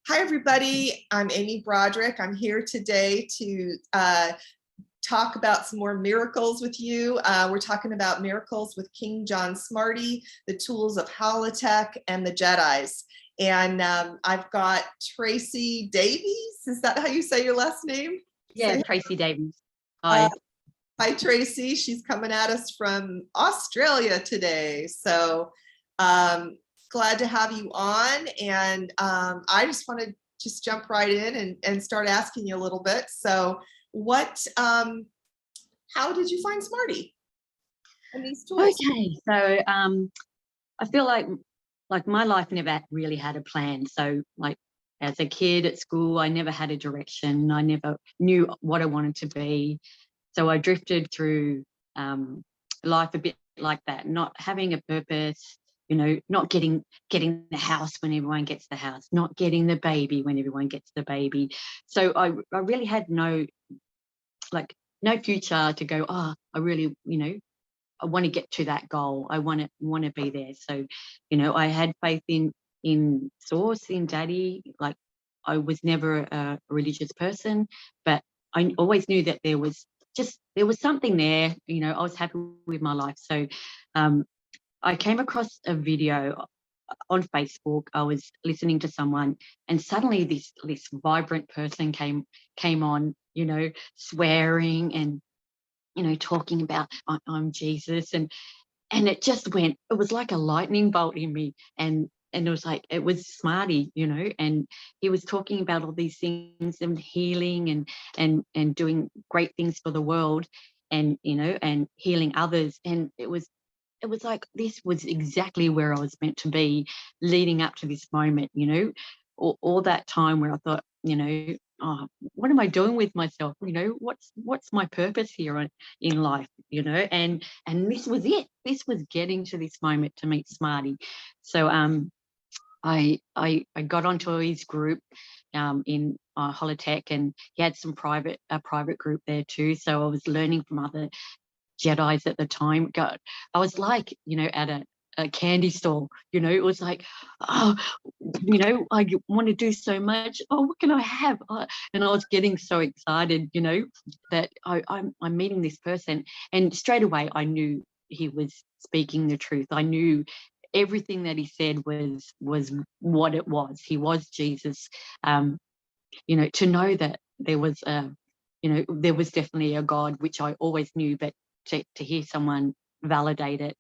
Hi, everybody. I'm Amy Broderick. I'm here today to talk about some more miracles with you. We're talking about miracles with King John Smarty, the tools of Holotech, and the Jedis. And I've got Tracy Davies. Is that how you say your last name? Yeah, Tracy Davies. Hi. Hi, Tracy. She's coming at us from Australia today. So glad to have you on. And I just want to just jump right in and start asking you a little bit. So how did you find Smarty and these tools? Okay, so I feel like my life never really had a plan. So like as a kid at school, I never had a direction. I never knew what I wanted to be. So I drifted through life a bit like that, not having a purpose, not getting the house when everyone gets the house, not getting the baby when everyone gets the baby. So I really had no future to go, I really, I want to get to that goal. I want to be there. So, I had faith in source, in daddy. Like I was never a religious person, but I always knew that there was something there. I was happy with my life. So I came across a video on Facebook. I was listening to someone, and suddenly this vibrant person came on, swearing and talking about I'm Jesus, and it just went. It was like a lightning bolt in me, and it was Smarty, and he was talking about all these things and healing and doing great things for the world, and and healing others, and it was like this was exactly where I was meant to be leading up to this moment, all that time where I thought, oh, what am I doing with myself? What's my purpose here in life, and this was it. This was getting to this moment to meet Smarty. So I got onto his group in Holotech, and he had a private group there too. So I was learning from other Jedis at the time. God, I was like, at a candy store, it was like, oh, I want to do so much. Oh, what can I have? And I was getting so excited, that I'm meeting this person. And straight away, I knew he was speaking the truth. I knew everything that he said was what it was. He was Jesus. To know that there was there was definitely a God, which I always knew, but to hear someone validate it,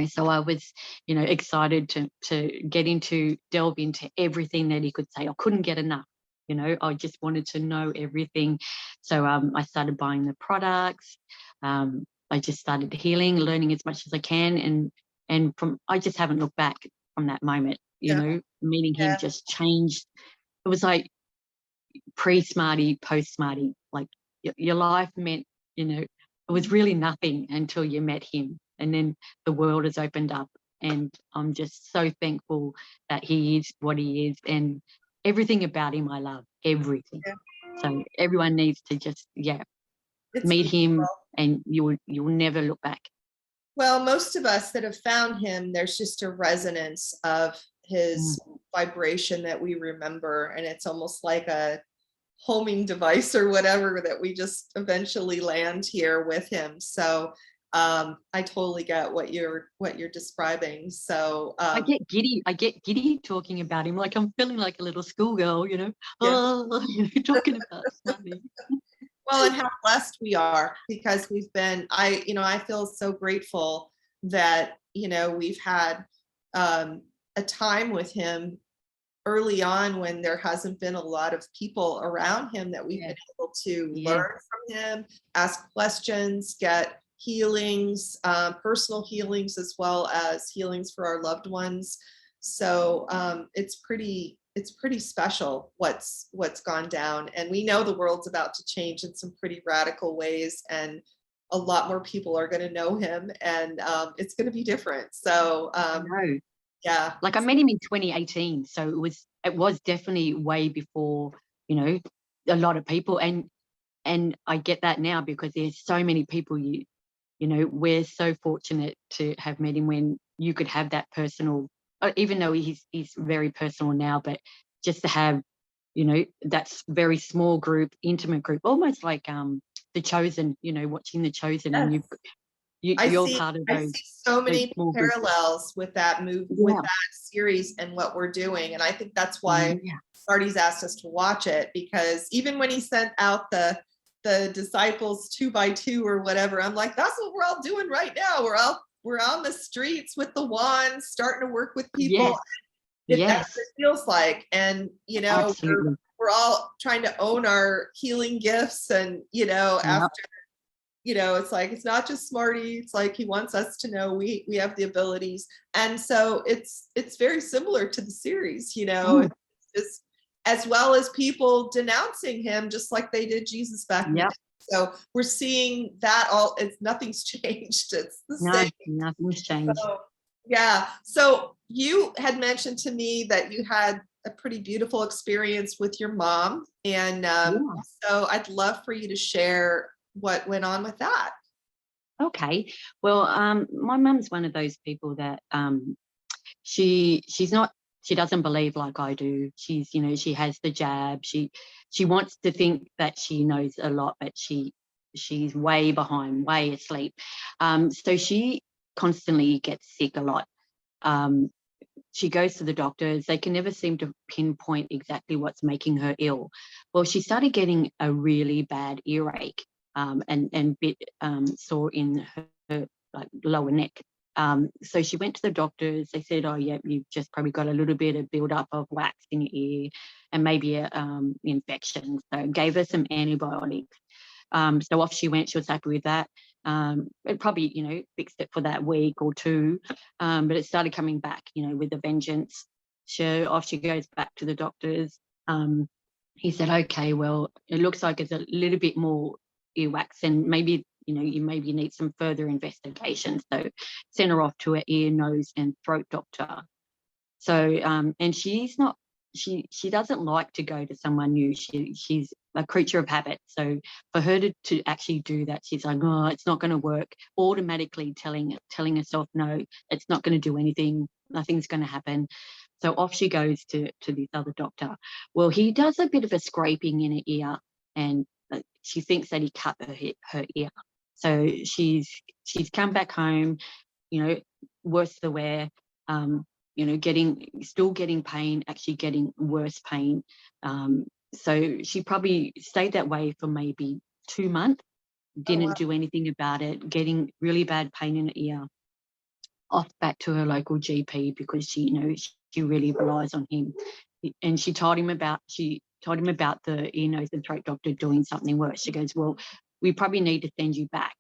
so I was, excited to delve into everything that he could say. I couldn't get enough, I just wanted to know everything. So I started buying the products. I just started healing, learning as much as I can. And I just haven't looked back from that moment, meeting him just changed. It was like pre-Smarty, post-Smarty, like your life meant, it was really nothing until you met him, and then the world has opened up, and I'm just so thankful that he is what he is, and everything about him I love, everything. So everyone needs to just meet him, and you'll never look back. Well, most of us that have found him, there's just a resonance of his vibration that we remember, and it's almost like a homing device or whatever, that we just eventually land here with him. So I totally get what you're describing. So I get giddy talking about him, like I'm feeling like a little schoolgirl, talking about Smarty. Well, and how blessed we are, because we've been, I feel so grateful that, we've had a time with him early on when there hasn't been a lot of people around him, that we've been able to learn from him, ask questions, get healings, personal healings, as well as healings for our loved ones. So it's pretty special what's gone down, and we know the world's about to change in some pretty radical ways, and a lot more people are going to know him, and it's going to be different. So yeah, like I met him in 2018, so it was definitely way before a lot of people, and I get that now, because there's so many people. We're so fortunate to have met him when you could have that personal, even though he's very personal now, but just to have, you know, that's very small group, intimate group, almost like The Chosen, you know, watching The Chosen, Yes. and you're part of I those. see so many small groups. parallels with that with that series and what we're doing. And I think that's why Smarty's asked us to watch it, because even when he sent out the disciples 2 by 2 or whatever, I'm like, that's what we're all doing right now. We're on the streets with the wands, starting to work with people. That's what it feels like. And, you know, we're all trying to own our healing gifts. And, you know, after, you know, it's like, it's not just Smarty. It's like, he wants us to know we have the abilities. And so it's very similar to the series, you know, it's just, as well as people denouncing him, just like they did Jesus back in the day. So we're seeing that all, nothing's changed. It's the same. Nothing's changed. So, yeah. So you had mentioned to me that you had a pretty beautiful experience with your mom. And so I'd love for you to share what went on with that. Okay. Well, my mum's one of those people that she doesn't believe like I do. She's, you know, she has the jab. She wants to think that she knows a lot, but she's way behind, way asleep. So she constantly gets sick a lot. She goes to the doctors. They can never seem to pinpoint exactly what's making her ill. Well, she started getting a really bad earache, and bit sore in her like lower neck. So she went to the doctors. They said, oh, yeah, you've just probably got a little bit of buildup of wax in your ear and maybe an infection. So gave her some antibiotics. So off she went. She was happy with that. It probably, you know, fixed it for that week or two, but it started coming back, you know, with a vengeance. So off she goes back to the doctors. He said, okay, well, it looks like it's a little bit more earwax, and maybe, you know, you maybe need some further investigation. So sent her off to an ear, nose and throat doctor. So and she's not, she doesn't like to go to someone new. She's a creature of habit. So for her to actually do that, she's like, oh, it's not going to work. Automatically telling herself, no, it's not going to do anything. Nothing's going to happen. So off she goes to this other doctor. Well, he does a bit of a scraping in her ear, and she thinks that he cut her ear. So she's come back home, you know, worse the wear. You know, still getting pain, actually getting worse pain. So she probably stayed that way for maybe 2 months, didn't do anything about it, getting really bad pain in her ear. Off back to her local GP, because she, you know, she really relies on him. And she told him about the ear, nose and throat doctor doing something worse. She goes, well, we probably need to send you back.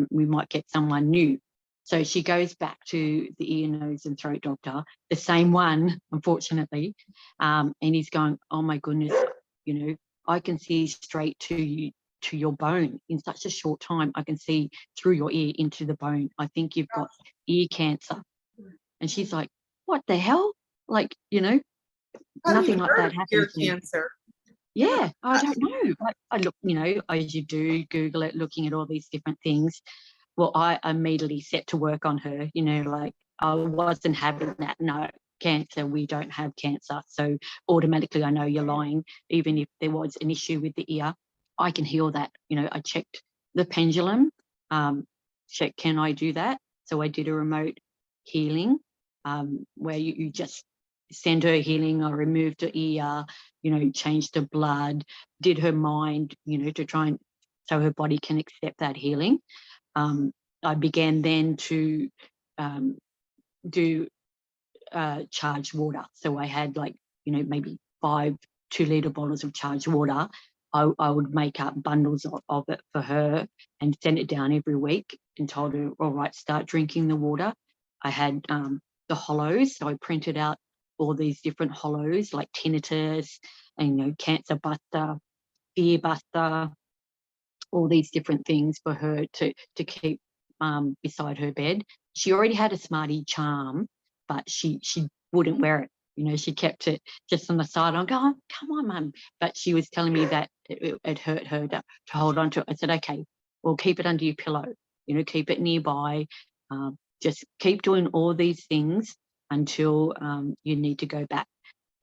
We might get someone new. So she goes back to the ear, nose and throat doctor, the same one, unfortunately. And he's going, oh my goodness, you know, I can see straight to your bone in such a short time. I can see through your ear into the bone. I think you've got ear cancer. And she's like, what the hell? Like, you know, nothing like that happened. Ear cancer. Yeah, I don't know. I look, you know, as you do, Google it, looking at all these different things. Well, I immediately set to work on her, you know, like I wasn't having that. No, cancer, we don't have cancer. So automatically I know you're lying. Even if there was an issue with the ear, I can heal that. You know, I checked the pendulum, checked, can I do that? So I did a remote healing, where you just send her healing. I removed her ear, you know, changed her blood, did her mind, you know, to try and so her body can accept that healing. I began then to do charged water. So I had, like, you know, maybe 5 2-litre bottles of charged water. I would make up bundles of it for her and send it down every week, and told her, all right, start drinking the water. I had the holos. So I printed out all these different holos, like tinnitus and, you know, cancer buster, fear buster, all these different things for her to keep beside her bed. She already had a Smarty charm, but she wouldn't wear it. You know, she kept it just on the side. I'm going, oh, come on, Mum. But she was telling me that it hurt her to hold on to it. I said, okay, well, keep it under your pillow. You know, keep it nearby. Just keep doing all these things until you need to go back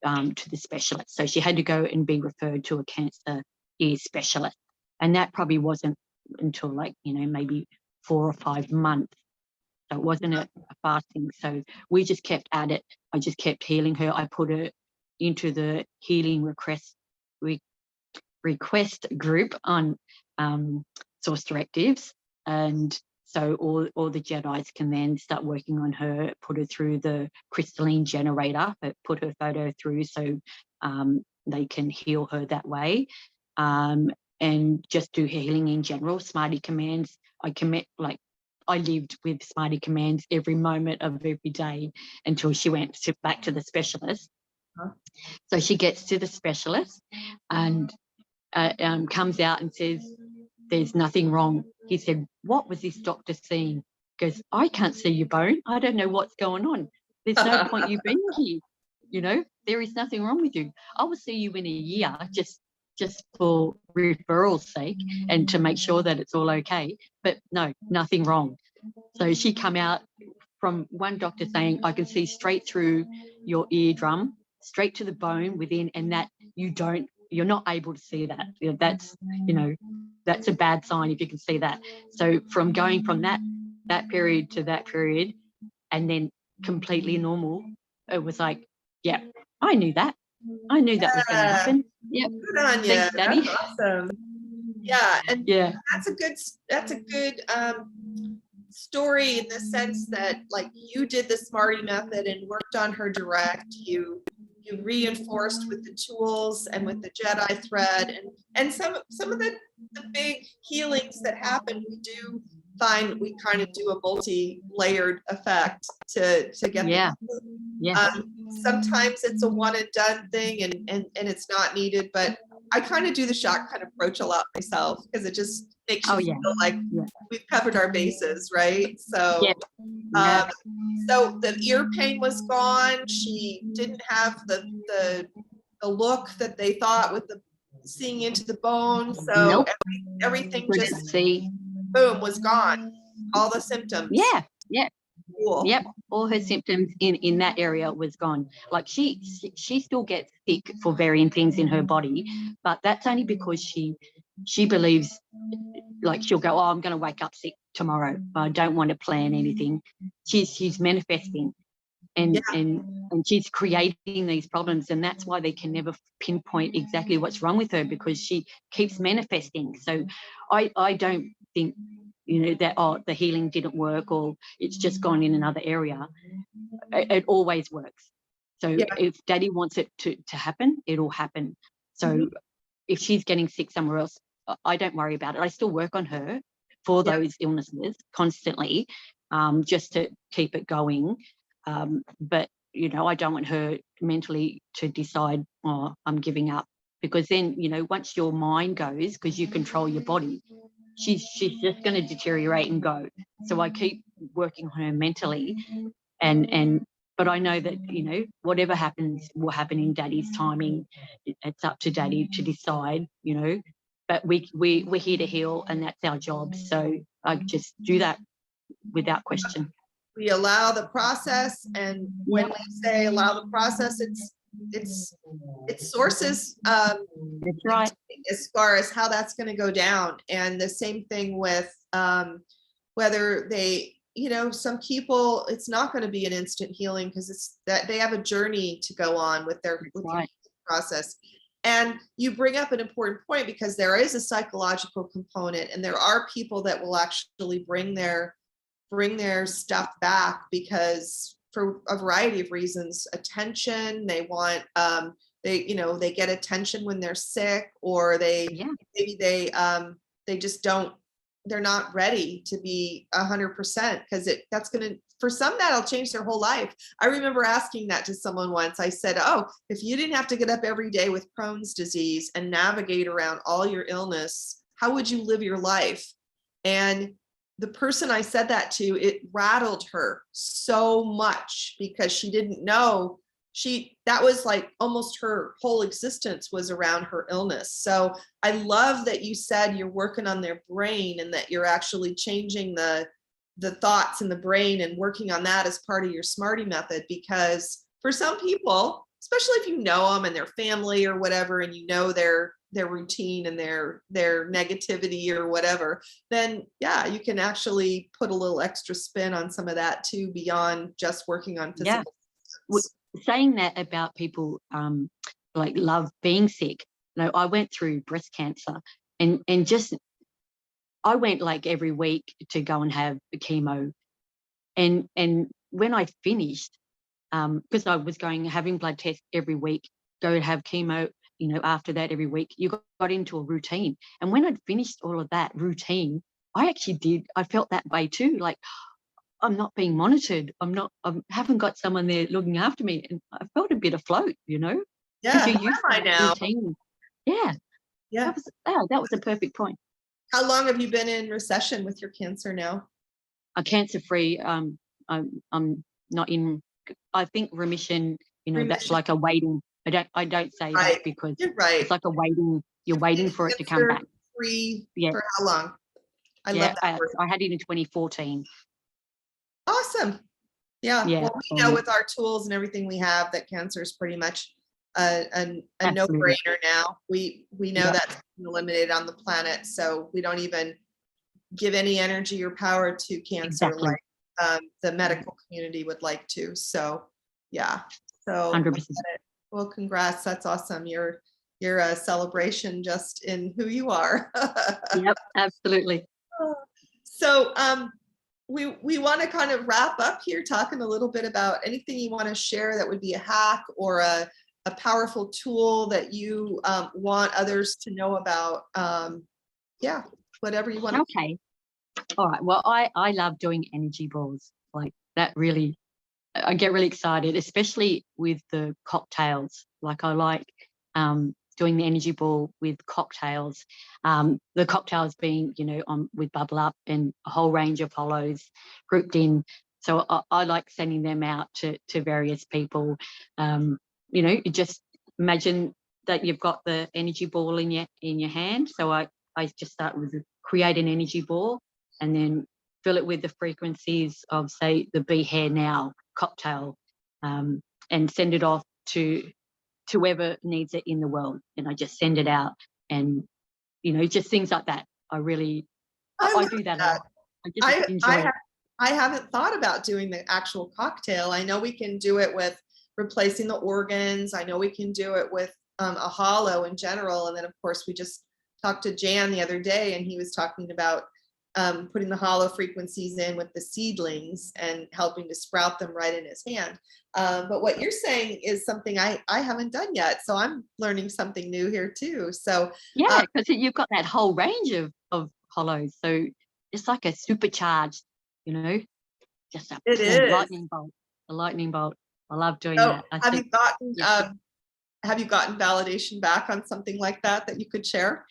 to the specialist. So she had to go and be referred to a cancer ear specialist. And that probably wasn't until like, maybe 4 or 5 months. So it wasn't a fasting. So we just kept at it. I just kept healing her. I put her into the healing request group on Source Directives. And so all the Jedis can then start working on her, put her through the crystalline generator, but put her photo through so they can heal her that way. And just do healing in general. Smarty commands. I lived with Smarty commands every moment of every day until she went back to the specialist. So she gets to the specialist and comes out and says, "There's nothing wrong." He said, "What was this doctor seeing?" Goes, "I can't see your bone. I don't know what's going on. There's no point you being here. There is nothing wrong with you. I will see you in a year just for referral's sake and to make sure that it's all okay. But no, nothing wrong." So she come out from one doctor saying, "I can see straight through your eardrum, straight to the bone within, and that you're not able to see that. That's a bad sign if you can see that." So from going from that period to that period and then completely normal, it was like, yeah, I knew that. I knew that was going to happen. Yep. Good on you. Thanks, Daddy. That's awesome. Yeah, and Yeah. that's a good story in the sense that like you did the Smarty method and worked on her direct. You reinforced with the tools and with the Jedi thread and some of the big healings that happen. We do find we kind of do a multi-layered effect to get sometimes it's a one and done thing and it's not needed, but I kind of do the shotgun approach a lot myself because it just makes you feel like we've covered our bases, right? So so the ear pain was gone. She didn't have the look that they thought with the seeing into the bone. So everything just boom was gone. All the symptoms. Yeah. Cool. Yep. All her symptoms in that area was gone. Like she still gets sick for varying things in her body, but that's only because she believes, like she'll go, "Oh, I'm going to wake up sick tomorrow. I don't want to plan anything." She's manifesting and she's creating these problems, and that's why they can never pinpoint exactly what's wrong with her, because she keeps manifesting. So I don't think that the healing didn't work or it's just gone in another area. It always works. So if Daddy wants it to happen, it'll happen. So if she's getting sick somewhere else, I don't worry about it. I still work on her for those illnesses constantly, just to keep it going. But I don't want her mentally to decide, "Oh, I'm giving up," because then once your mind goes, because you control your body, she's just going to deteriorate and go. So I keep working on her mentally, but I know that whatever happens will happen in Daddy's timing. It's up to Daddy to decide. But we're here to heal, and that's our job. So I just do that without question. We allow the process, and when we say allow the process, it's sources. That's right. As far as how that's going to go down, and the same thing with whether they, some people, it's not going to be an instant healing because it's that they have a journey to go on with their process. And you bring up an important point because there is a psychological component, and there are people that will actually bring their stuff back because for a variety of reasons, attention, they want they get attention when they're sick, or maybe they just don't, they're not ready to be 100% because that's going to, for some, that'll change their whole life. I remember asking that to someone once. I said, "Oh, if you didn't have to get up every day with Crohn's disease and navigate around all your illness, how would you live your life?" And the person I said that to, it rattled her so much because she didn't know that was like almost her whole existence was around her illness. So I love that you said you're working on their brain and that you're actually changing the thoughts in the brain and working on that as part of your Smarty method, because for some people, especially if you know them and their family or whatever, and you know their routine and their negativity or whatever, then yeah, you can actually put a little extra spin on some of that too, beyond just working on Yeah. physical symptoms. Saying that about people like love being sick. I went through breast cancer, and just I went like every week to go and have the chemo, and when I finished, because I was having blood tests every week, go have chemo, after that every week, you got into a routine. And when I'd finished all of that routine, I felt that way too. Like, I'm not being monitored. I haven't got someone there looking after me. And I felt a bit afloat, because Yeah, you're who used am to I that now? routine. Yeah, Yeah. that was a perfect point. How long have you been in recession with your cancer now? I'm cancer free. I'm not in, I think, remission, that's Remission. like a waiting. I don't say that Right. because You're right. it's like a waiting, you're You've been waiting for it to come cancer back. free Yeah. for how long? I love Yeah. that word. I had it in 2014. Awesome. Yeah. Yeah. Well, we know with our tools and everything we have that cancer is pretty much a Absolutely. no-brainer now. We know Yeah. that's eliminated on the planet, so we don't even give any energy or power to cancer Exactly. like the medical community would like to. So yeah. So I 100%. get it. Well, congrats. That's awesome. You're a celebration just in who you are. Yep. Absolutely. So we want to kind of wrap up here talking a little bit about anything you want to share that would be a hack or a powerful tool that you want others to know about. Yeah, whatever you want to. Okay. All right. Well, I love doing energy balls. Like that really, I get really excited, especially with the cocktails. Like I like doing the energy ball with cocktails. The cocktails being, with Bublup and a whole range of holos grouped in. So I like sending them out to various people. You just imagine that you've got the energy ball in your hand. So I just start with create an energy ball and then fill it with the frequencies of, say, the Be Here Now cocktail, and send it off to whoever needs it in the world. And I just send it out, and just things like that. I love do that a that. lot. I just enjoy it. I haven't thought about doing the actual cocktail. I know we can do it with replacing the organs. I know we can do it with a holo in general. And then, of course, we just talked to Jan the other day, and he was talking about putting the holo frequencies in with the seedlings and helping to sprout them right in his hand. But what you're saying is something I haven't done yet. So I'm learning something new here too. So Yeah, because you've got that whole range of holos. So it's like a supercharged, just a it boom, is. lightning bolt. A lightning bolt. I love doing So that. I have think you gotten yes. have you gotten validation back on something like that you could share?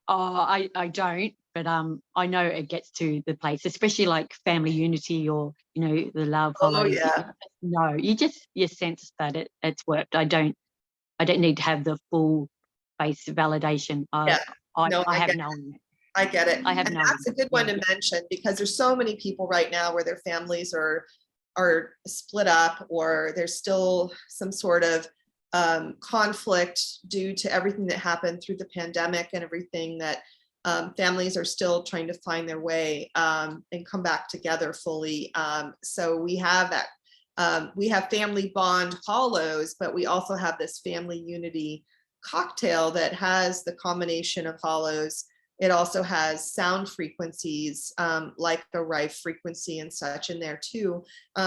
Oh, I don't, but I know it gets to the place, especially like family unity or the love Oh holos. yeah. No, you sense that it's worked. I don't need to have the full face validation. Yeah. I No, I have get known it. I get it. I have And known that's a it. good one Yeah. to mention because there's so many people right now where their families are split up, or there's still some sort of conflict due to everything that happened through the pandemic and everything, that families are still trying to find their way and come back together fully. So we have that. We have family bond holos, but we also have this family unity cocktail that has the combination of holos. It also has sound frequencies like the rife frequency and such in there too.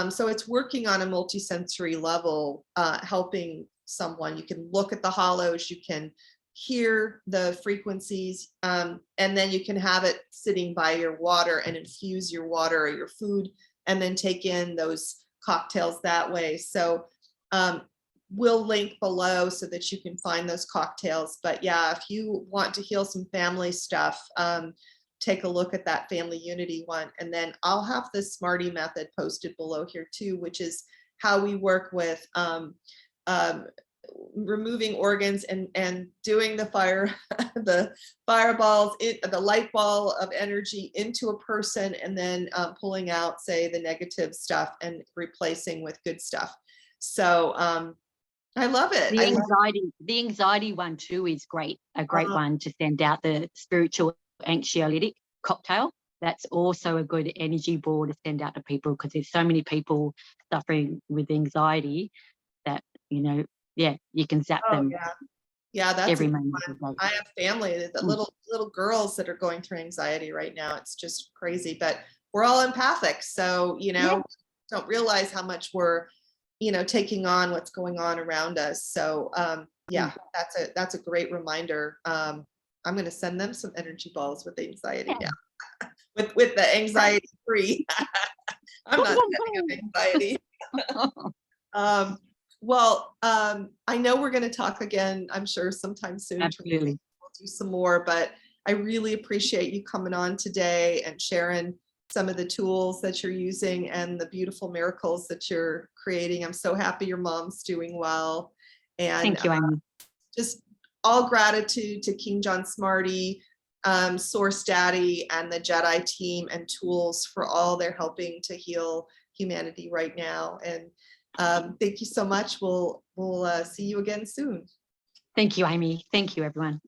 So it's working on a multisensory level, helping someone. You can look at the holos, you can hear the frequencies, and then you can have it sitting by your water and infuse your water or your food and then take in those cocktails that way. So we'll link below so that you can find those cocktails. But yeah, if you want to heal some family stuff, take a look at that family unity one. And then I'll have the Smarty method posted below here too, which is how we work with removing organs and doing the the fireballs, the light ball of energy into a person, and then pulling out, say, the negative stuff and replacing with good stuff. So I love it. The anxiety one too is great. A great one to send out, the spiritual anxiolytic cocktail. That's also a good energy ball to send out to people, because there's so many people suffering with anxiety that, yeah, you can zap them yeah. Yeah, that's every moment of the day. I have family, the little girls that are going through anxiety right now. It's just crazy, but we're all empathic. So, don't realize how much we're, taking on what's going on around us. So, yeah, that's a great reminder. I'm going to send them some energy balls with anxiety now, with the anxiety free. I'm not sending them anxiety. Well, I know we're going to talk again, I'm sure sometime soon. Absolutely. We'll do some more, but I really appreciate you coming on today and sharing some of the tools that you're using and the beautiful miracles that you're creating. I'm so happy your mom's doing well. And thank you, Amy. Just all gratitude to King John Smarty, Source Daddy, and the Jedi Team and tools for all they're helping to heal humanity right now. And thank you so much. We'll see you again soon. Thank you, Amy. Thank you, everyone.